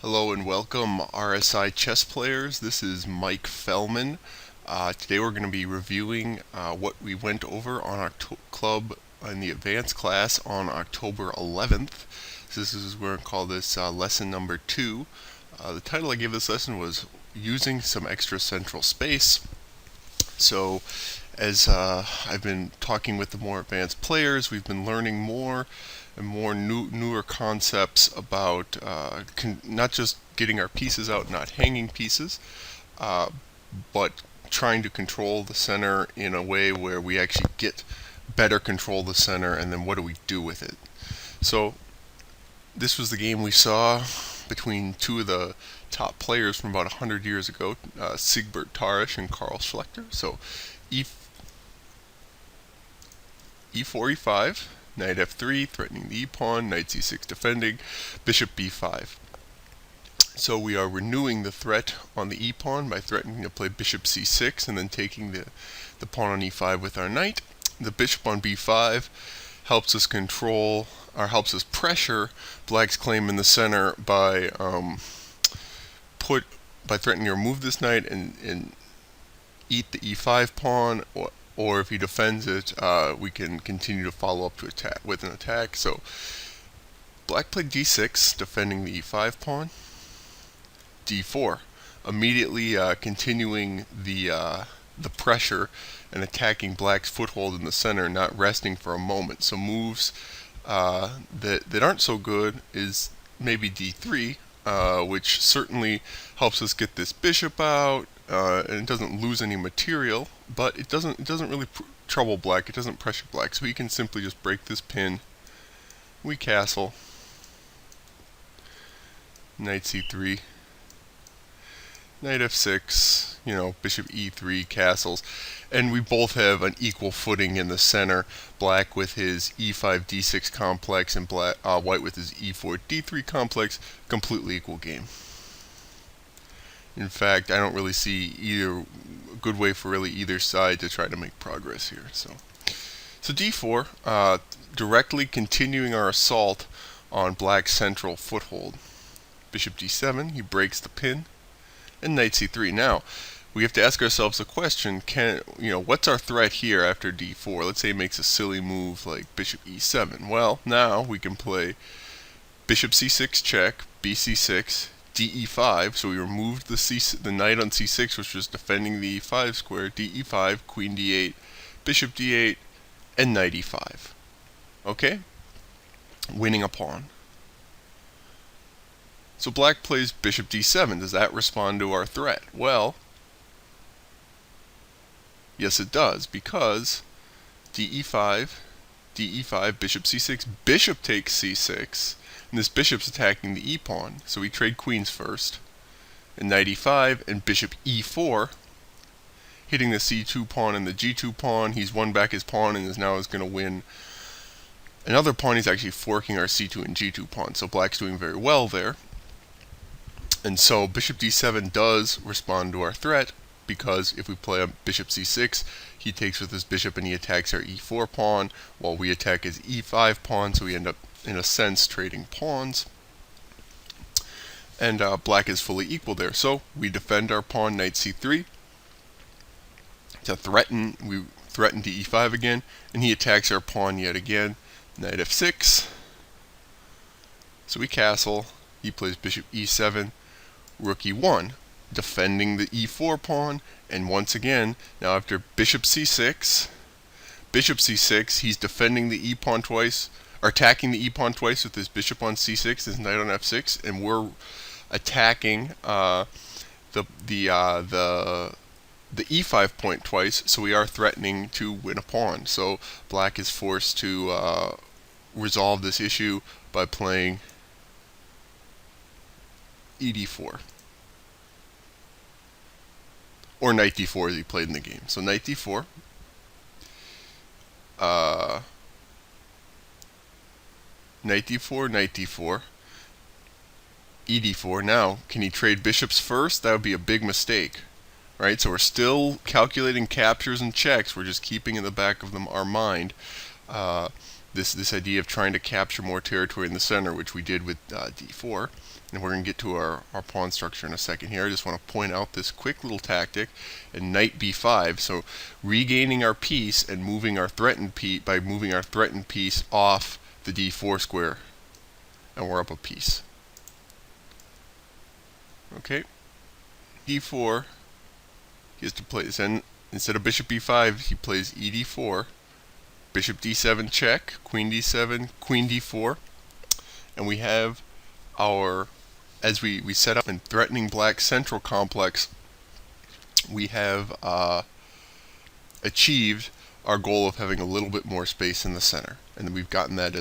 Hello and welcome, RSI chess players. This is Mike Fellman. Today we're going to be reviewing what we went over on our club in the advanced class on October 11th. So we're going to call this lesson number 2. The title I gave this lesson was Using Some Extra Central Space. So as I've been talking with the more advanced players, we've been learning more and more newer concepts about not just getting our pieces out, not hanging pieces, but trying to control the center in a way where we actually get better control of the center, and then what do we do with it. So this was the game we saw between two of the top players from about 100 years ago, Siegbert Tarrasch and Carl Schlechter. So e4, e5, knight f3, threatening the e-pawn, knight c6 defending, bishop b5. So we are renewing the threat on the e-pawn by threatening to play bishop c6 and then taking the pawn on e5 with our knight. The bishop on b5 helps us control, or helps us pressure black's claim in the center by threatening to remove this knight and eat the e5 pawn, or if he defends it, we can continue to follow up to attack with an attack. So black played d6, defending the e5 pawn. d4, immediately continuing the pressure and attacking black's foothold in the center, not resting for a moment. So moves that aren't so good is maybe d3, which certainly helps us get this bishop out, and it doesn't lose any material, but it doesn't really trouble black. It doesn't pressure black, so he can simply just break this pin. We castle. Knight c3. Knight f6, bishop e3, castles, and we both have an equal footing in the center. Black with his e5 d6 complex and white with his e4 d3 complex, completely equal game. In fact, I don't really see a good way for really either side to try to make progress here. So d4, directly continuing our assault on black's central foothold. Bishop d7, he breaks the pin. And knight c3. Now, we have to ask ourselves a question: what's our threat here after d4? Let's say he makes a silly move like bishop e7. Well, now we can play bishop c6 check, bc6, de5. So we removed the knight on c6, which was defending the e5 square. de5, queen d8, bishop d8, and knight e5. Okay, winning a pawn. So black plays bishop d7. Does that respond to our threat? Well, yes it does, because de5, bishop c6, bishop takes c6, and this bishop's attacking the e-pawn, so we trade queens first, and knight e5, and bishop e4, hitting the c2 pawn and the g2 pawn. He's won back his pawn and is going to win another pawn. He's actually forking our c2 and g2 pawn, so black's doing very well there. And so bishop d7 does respond to our threat, because if we play a bishop c6, he takes with his bishop and he attacks our e4 pawn, while we attack his e5 pawn, so we end up, in a sense, trading pawns. And black is fully equal there. So we defend our pawn, knight c3, to threaten. We threaten to e5 again, and he attacks our pawn yet again, knight f6. So we castle. He plays bishop e7. Rook e1, defending the e4 pawn, and once again, now after bishop c6, he's defending the e-pawn twice, or attacking the e-pawn twice with his bishop on c6, his knight on f6, and we're attacking the e5 point twice, so we are threatening to win a pawn. So black is forced to resolve this issue by playing ed4, or knight d4 as he played in the game. So knight d4, knight d4, ed4. Now, can he trade bishops first? That would be a big mistake, right? So we're still calculating captures and checks. We're just keeping in the back of our mind this idea of trying to capture more territory in the center, which we did with d4. And we're going to get to our pawn structure in a second here. I just want to point out this quick little tactic, and knight b5. So regaining our piece and moving our threatened piece by moving our threatened piece off the d4 square, and we're up a piece. Okay, d4. He has to play this, and instead of bishop b5, he plays ed4. Bishop d7 check, queen d7, queen d4, and we have our, as we set up in threatening black central complex, we have achieved our goal of having a little bit more space in the center, and we've gotten that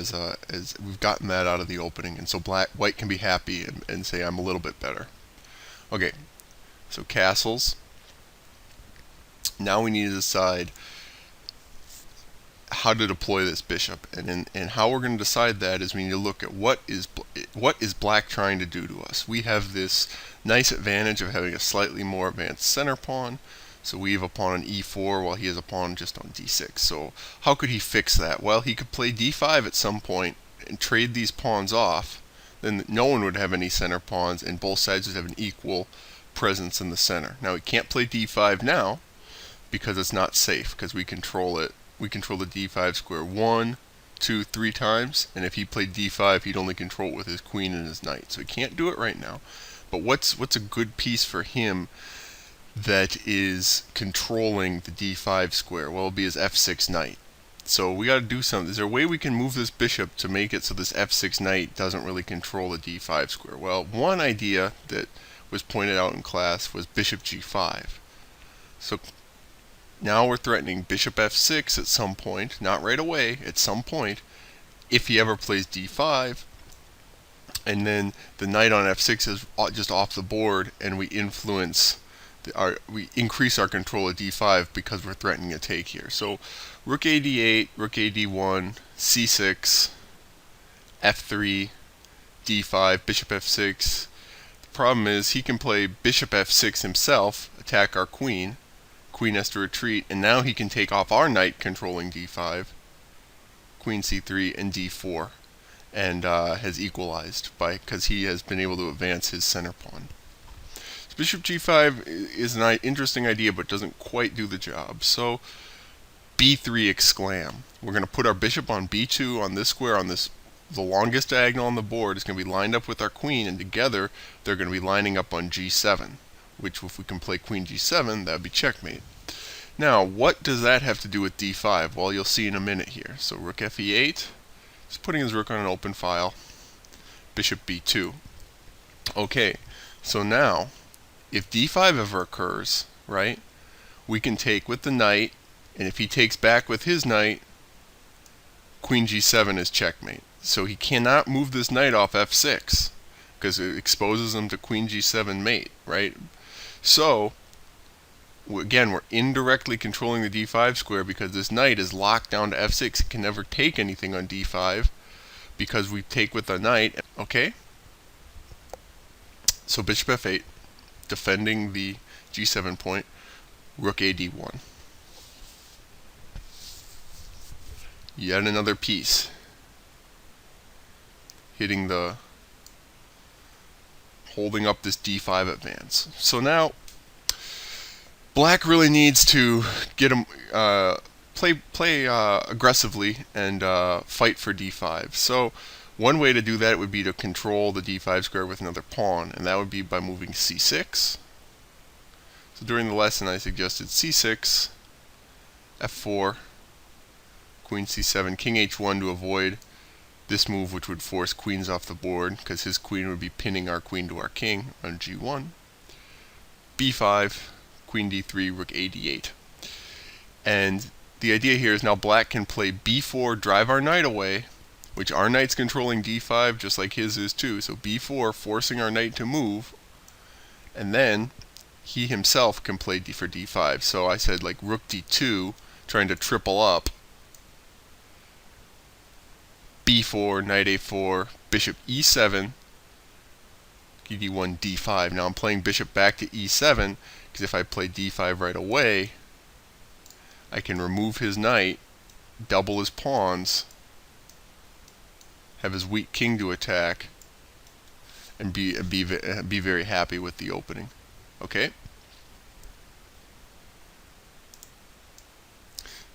we've gotten that out of the opening, and so white can be happy and say I'm a little bit better. Okay, so castles. Now we need to decide how to deploy this bishop, and how we're going to decide that is we need to look at what is black trying to do to us. We have this nice advantage of having a slightly more advanced center pawn, so we have a pawn on e4 while he has a pawn just on d6. So how could he fix that? Well, he could play d5 at some point and trade these pawns off. Then no one would have any center pawns, and both sides would have an equal presence in the center. Now he can't play d5 now because it's not safe, because we control it. We control the d5 square 1, 2, 3 times, and if he played d5, he'd only control it with his queen and his knight. So he can't do it right now. But what's a good piece for him that is controlling the d5 square? Well, it'll be his f6 knight. So we got to do something. Is there a way we can move this bishop to make it so this f6 knight doesn't really control the d5 square? Well, one idea that was pointed out in class was bishop g5. So now we're threatening bishop f6 at some point, not right away, at some point, if he ever plays d5, and then the knight on f6 is just off the board, and we influence we increase our control of d5 because we're threatening a take here. So rook ad8, rook ad1, c6, f3, d5, bishop f6. The problem is he can play bishop f6 himself, attack our queen. Queen has to retreat, and now he can take off our knight controlling d5, queen c3, and d4, and has equalized because he has been able to advance his center pawn. So bishop g5 is an interesting idea, but doesn't quite do the job. So b3 exclam. We're going to put our bishop on b2 on this square, on this the longest diagonal on the board. Is going to be lined up with our queen, and together they're going to be lining up on g7. Which, if we can play queen g7, that would be checkmate. Now, what does that have to do with d5? Well, you'll see in a minute here. So rook fe8, he's putting his rook on an open file. Bishop b2. Okay, so now, if d5 ever occurs, right, we can take with the knight, and if he takes back with his knight, queen g7 is checkmate. So he cannot move this knight off f6, because it exposes him to queen g7 mate, right? So, again, we're indirectly controlling the d5 square because this knight is locked down to f6. It can never take anything on d5 because we take with the knight. Okay? So bishop f8, defending the g7 point, rook ad1. Yet another piece hitting holding up this d5 advance. So now black really needs to get him play aggressively and fight for d5. So one way to do that would be to control the d5 square with another pawn, and that would be by moving c6. So during the lesson I suggested c6, f4, queen c7, king h1 to avoid this move, which would force queens off the board because his queen would be pinning our queen to our king on g1. b5, queen d3, rook ad8. And the idea here is now black can play b4, drive our knight away, which our knight's controlling d5 just like his is too. So b4 forcing our knight to move, and then he himself can play d for d5. So I said like rook d2, trying to triple up, b4, knight a4, bishop e7, d1, d5. Now I'm playing bishop back to e7 because if I play d5 right away, I can remove his knight, double his pawns, have his weak king to attack, and be very happy with the opening. Okay.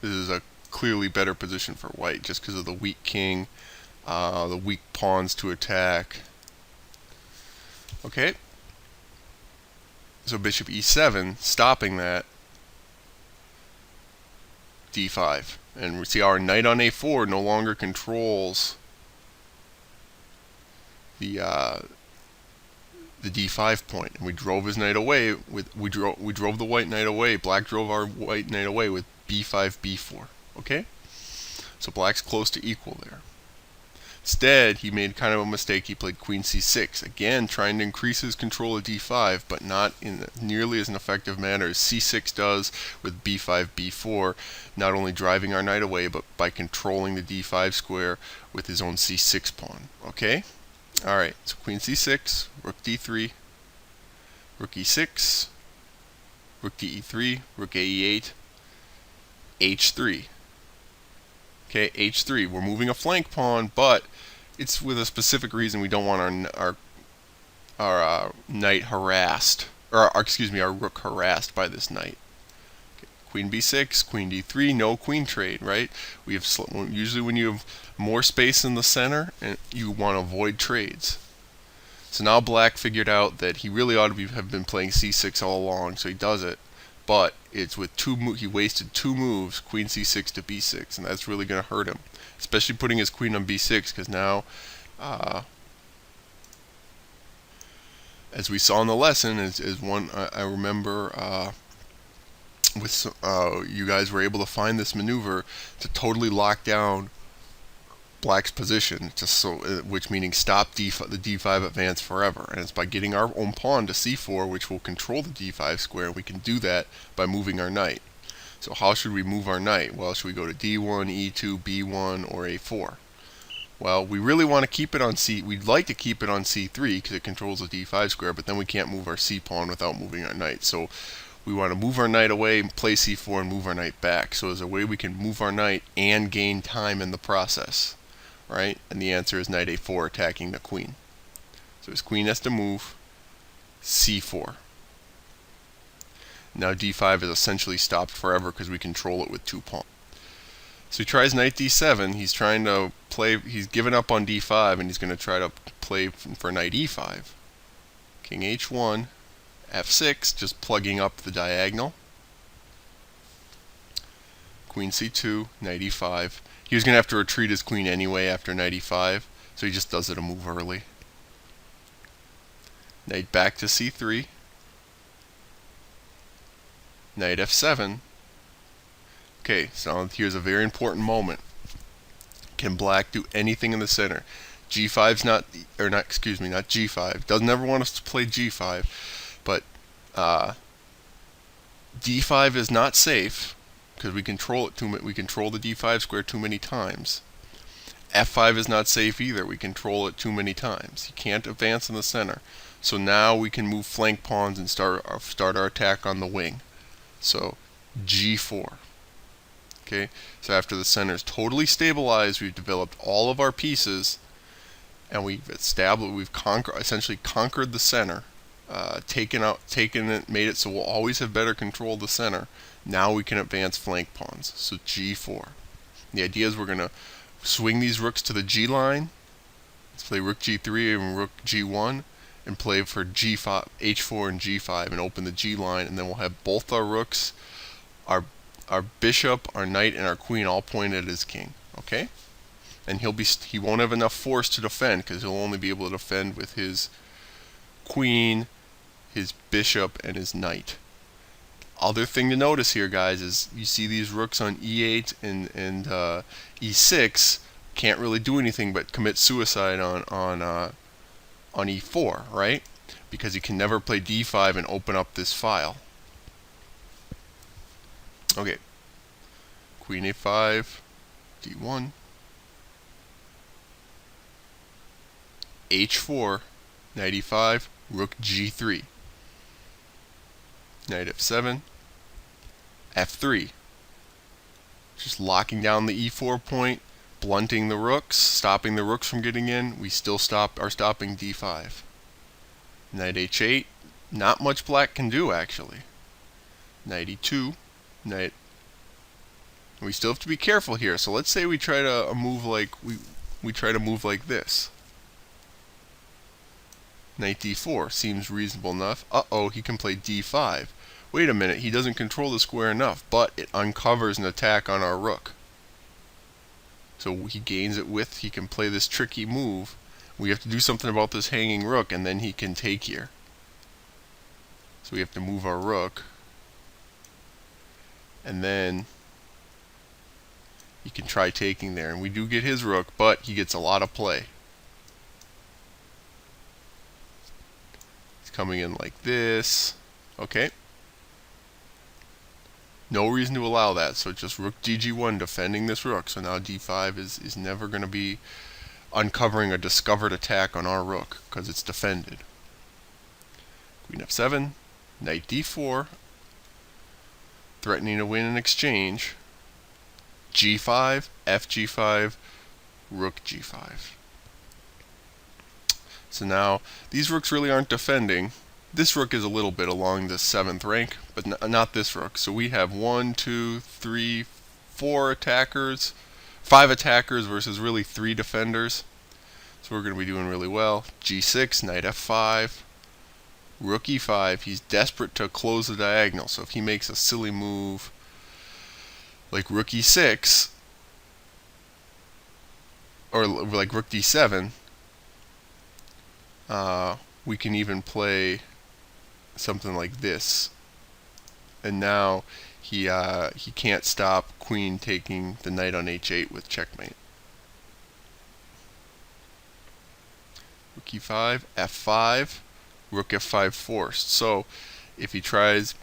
This is a clearly better position for white just because of the weak king, the weak pawns to attack. Okay. So bishop e7, stopping that. d5. And we see our knight on a4 no longer controls the d5 point. And we drove his knight away with we drove the white knight away. Black drove our white knight away with b5, b4. Okay? So black's close to equal there. Instead, he made kind of a mistake. He played queen c6, again trying to increase his control of d5, but not in nearly as an effective manner as c6 does with b5, b4, not only driving our knight away, but by controlling the d5 square with his own c6 pawn. Okay? Alright, so queen c6, rook d3, rook e6, rook to e3, rook ae8, h3. Okay, h3. We're moving a flank pawn, but it's with a specific reason. We don't want our knight harassed, or our rook harassed by this knight. Okay, queen b6, queen d3, no queen trade, right? We have usually when you have more space in the center, and you want to avoid trades. So now black figured out that he really ought to have been playing c6 all along, so he does it. But it's with he wasted 2 moves, queen c6 to b6, and that's really going to hurt him, especially putting his queen on b6, because now, as we saw in the lesson, is one I remember you guys were able to find this maneuver to totally lock down black's position, which meaning stop the d5 advance forever, and it's by getting our own pawn to c4, which will control the d5 square, and we can do that by moving our knight. So how should we move our knight? Well, should we go to d1, e2, b1, or a4? Well, we really want to keep it on we'd like to keep it on c3 because it controls the d5 square, but then we can't move our c pawn without moving our knight. So we want to move our knight away, play c4, and move our knight back. So there's a way we can move our knight and gain time in the process. Right? And the answer is knight a4 attacking the queen. So his queen has to move c4. Now d5 is essentially stopped forever because we control it with 2 pawns. So he tries knight d7. He's trying to play, he's given up on d5, and he's going to try to play for knight e5. King h1, f6, just plugging up the diagonal. Queen c2, knight e5. He was going to have to retreat his queen anyway after knight e5, so he just does it a move early. Knight back to c3. Knight f7. Okay, so here's a very important moment. Can black do anything in the center? G5's not G5. Doesn't ever want us to play G5, but D5 is not safe because we control it we control the d5 square too many times. f5 is not safe either. We control it too many times. You can't advance in the center. So now we can move flank pawns and start our attack on the wing. So g4. Okay. So after the center is totally stabilized, we've developed all of our pieces, and we've essentially conquered the center. Taken it, made it so we'll always have better control of the center. Now we can advance flank pawns. So g4. The idea is we're going to swing these rooks to the g line. Let's play rook g3 and rook g1, and play for g5, h4 and g5, and open the g line, and then we'll have both our rooks, our bishop, our knight, and our queen all pointed at his king. Okay, and he won't have enough force to defend because he'll only be able to defend with his queen, his bishop, and his knight. Other thing to notice here, guys, is you see these rooks on e8 and e6 can't really do anything but commit suicide on e4, right? Because he can never play d5 and open up this file. Okay, queen a5, d1, h4, knight e5, rook g3, knight f7, f3. Just locking down the e4 point, blunting the rooks, stopping the rooks from getting in. We still are stopping d5. Knight h8. Not much black can do, actually. Knight e2. Knight. We still have to be careful here. So let's say we try to move like we try to move like this. Knight d4 seems reasonable enough. Uh-oh, he can play d5. Wait a minute, he doesn't control the square enough, but it uncovers an attack on our rook. So he gains it with, he can play this tricky move. We have to do something about this hanging rook, and then he can take here. So we have to move our rook. And then he can try taking there. And we do get his rook, but he gets a lot of play. He's coming in like this. Okay. No reason to allow that, so just rook dg1 defending this rook. So now d5 is never going to be uncovering a discovered attack on our rook, because it's defended. Queen f7, knight d4, threatening to win an exchange. g5, fg5, rook g5. So now, these rooks really aren't defending. This rook is a little bit along the 7th rank, but not this rook. So we have 1, 2, 3, 4 attackers, 5 attackers versus really 3 defenders. So we're going to be doing really well. g6, knight f5, rook e5. He's desperate to close the diagonal, so if he makes a silly move like rook e6, or like rook d7, we can even play something like this, and now he can't stop queen taking the knight on h8 with checkmate. Rook e5, f5, rook f5 forced. So if he tries,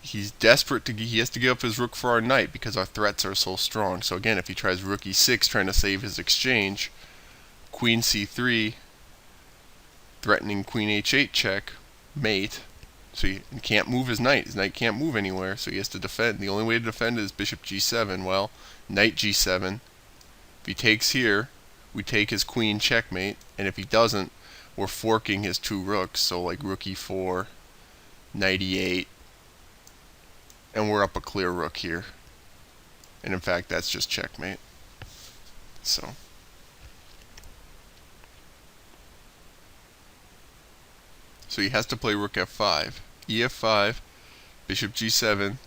he's desperate to, he has to give up his rook for our knight because our threats are so strong. So again, if he tries rook e6 trying to save his exchange, queen c3 threatening queen h8 check, mate. So he can't move his knight. His knight can't move anywhere, so he has to defend. The only way to defend is bishop g7. Well, knight g7. If he takes here, we take his queen checkmate, and if he doesn't, we're forking his 2 rooks. So like rook e4, knight e8, and we're up a clear rook here. And in fact, that's just checkmate. So he has to play rook f5, ef5, bishop g7,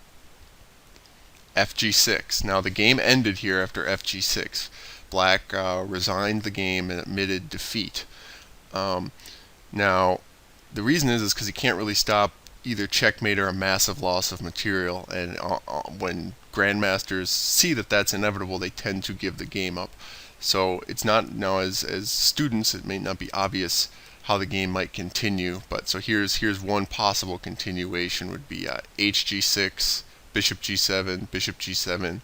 fg6. Now the game ended here after fg6. Black resigned the game and admitted defeat. Now the reason is because he can't really stop either checkmate or a massive loss of material, and when grandmasters see that that's inevitable, they tend to give the game up. So it's not, now as students, it may not be obvious how the game might continue, but so here's one possible continuation would be hg6, bishop g7, bishop g7,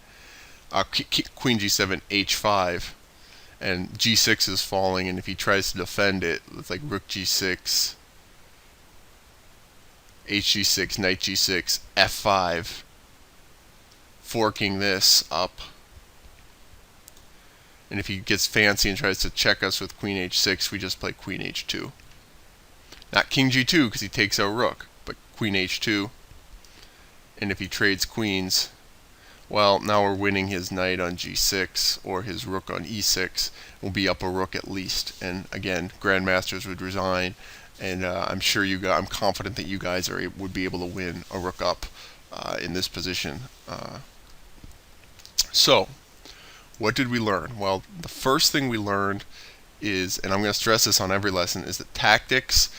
queen g7, h5, and g6 is falling, and if he tries to defend it, it's like rook g6, hg6, knight g6, f5, forking this up. And if he gets fancy and tries to check us with queen h6, we just play queen h2. Not king g2 because he takes our rook, but queen h2. And if he trades queens, well, now we're winning his knight on g6 or his rook on e6. We'll be up a rook at least. And again, grandmasters would resign, and I'm sure I'm confident that you guys would be able to win a rook up in this position. So, what did we learn? Well, the first thing we learned is, and I'm going to stress this on every lesson, is that tactics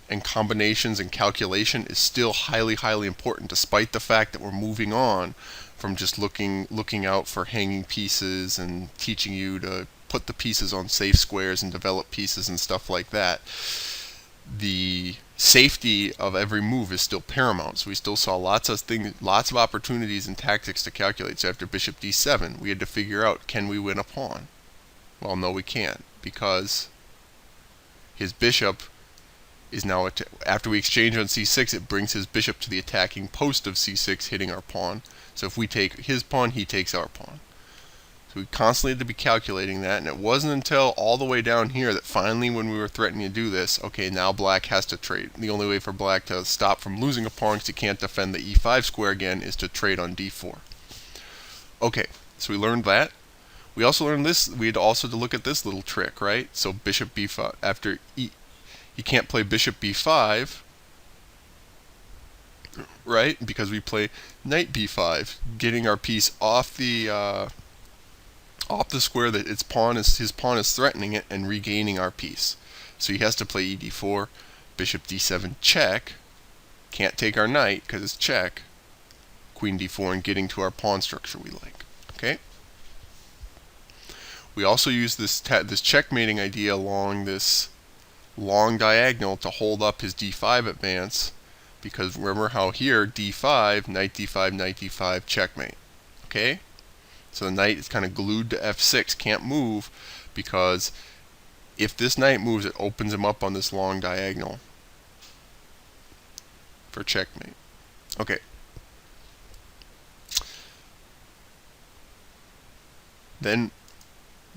and combinations and calculation is still highly, highly important, despite the fact that we're moving on from just looking out for hanging pieces and teaching you to put the pieces on safe squares and develop pieces and stuff like that. The safety of every move is still paramount. So we still saw lots of opportunities and tactics to calculate. So after bishop d7, we had to figure out, can we win a pawn? Well, no, we can't, because his bishop is now, after we exchange on c6, it brings his bishop to the attacking post of c6, hitting our pawn. So if we take his pawn, he takes our pawn. So we constantly had to be calculating that, and it wasn't until all the way down here that finally, when we were threatening to do this, okay, now black has to trade. The only way for black to stop from losing a pawn, because he can't defend the e5 square again, is to trade on d4. Okay, so we learned that. We also learned this. We had also to look at this little trick, right? So bishop b5, after he can't play bishop b5, right? Because we play knight b5, getting our piece off the square that his pawn is threatening it, and regaining our piece. So he has to play ed4, bishop d7 check. Can't take our knight because it's check. Queen d4, and getting to our pawn structure we like. Okay. We also use this checkmating idea along this long diagonal to hold up his d5 advance, because remember how here d5, knight d5, knight d5, checkmate. Okay? So the knight is kind of glued to f6, can't move, because if this knight moves, it opens him up on this long diagonal for checkmate. Okay. Then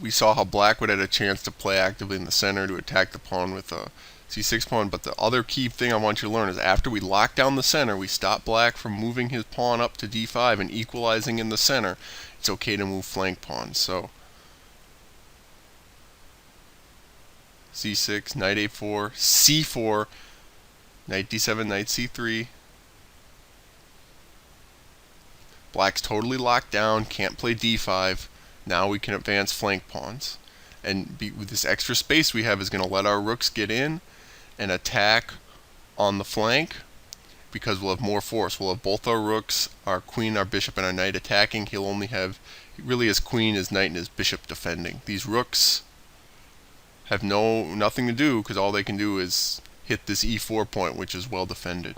we saw how black would have a chance to play actively in the center to attack the pawn with a c6 pawn. But the other key thing I want you to learn is after we lock down the center, we stop black from moving his pawn up to d5 and equalizing in the center. It's okay to move flank pawns. So c6, knight a4, c4, knight d7, knight c3. Black's totally locked down, can't play d5. Now we can advance flank pawns. And with this extra space we have is going to let our rooks get in and attack on the flank, because we'll have more force. We'll have both our rooks, our queen, our bishop, and our knight attacking. He'll only have really his queen, his knight, and his bishop defending. These rooks have nothing to do, because all they can do is hit this e4 point, which is well defended.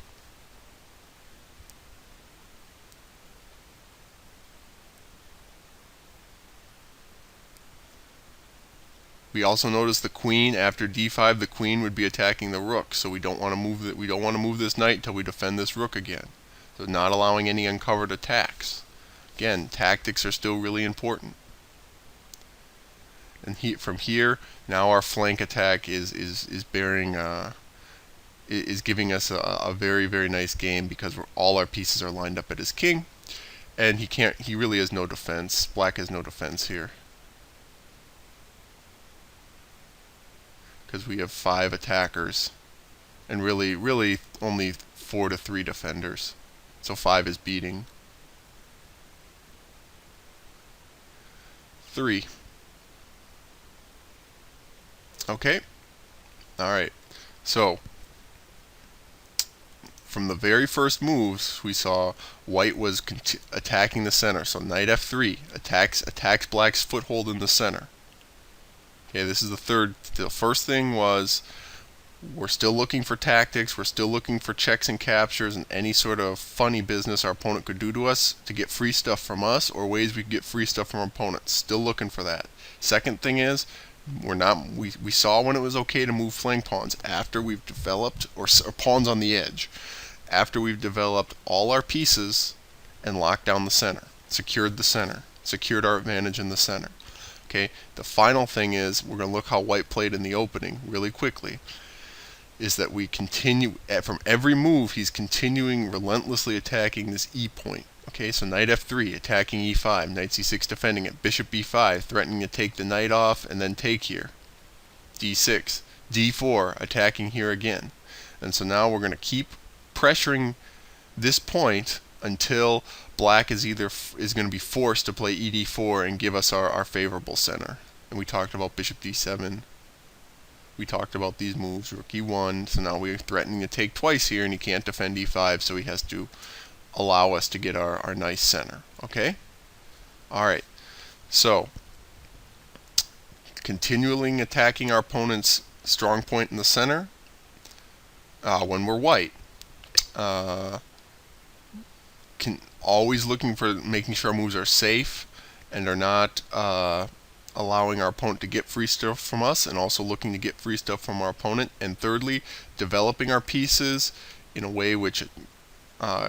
We also notice the queen after d5. The queen would be attacking the rook, so we don't want to move it. We don't want to move this knight until we defend this rook again. So not allowing any uncovered attacks. Again, tactics are still really important. And from here, now our flank attack is giving us a very, very nice game, because all our pieces are lined up at his king, and he really has no defense. Black has no defense here, because we have 5 attackers and really only 4 to 3 defenders. So 5 is beating 3. Okay? Alright. So from the very first moves, we saw white was attacking the center. So knight f3 attacks black's foothold in the center. Okay, this is the third. The first thing was we're still looking for tactics. We're still looking for checks and captures and any sort of funny business our opponent could do to us to get free stuff from us, or ways we could get free stuff from our opponents. Still looking for that. Second thing is we saw when it was okay to move flank pawns after we've developed, or pawns on the edge, after we've developed all our pieces and locked down the center, secured the center, secured our advantage in the center. Okay, the final thing is, we're going to look how white played in the opening really quickly, is that we continue, from every move, he's continuing relentlessly attacking this e point. Okay, so knight f3, attacking e5, knight c6 defending it, bishop b5, threatening to take the knight off and then take here, d6, d4, attacking here again. And so now we're going to keep pressuring this point until black is going to be forced to play ed4 and give us our favorable center. And we talked about bishop d7. We talked about these moves, rook e1. So now we're threatening to take twice here, and he can't defend e5, so he has to allow us to get our nice center. Okay? Alright. So, continually attacking our opponent's strong point in the center when we're white. Always looking for making sure our moves are safe and are not allowing our opponent to get free stuff from us, and also looking to get free stuff from our opponent. And thirdly, developing our pieces in a way which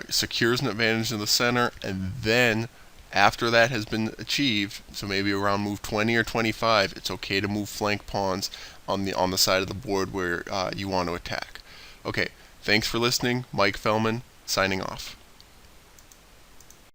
secures an advantage in the center, and then After that has been achieved, so maybe around move 20 or 25, it's okay to move flank pawns on the side of the board where you want to attack. Okay, thanks for listening. Mike Fellman, signing off.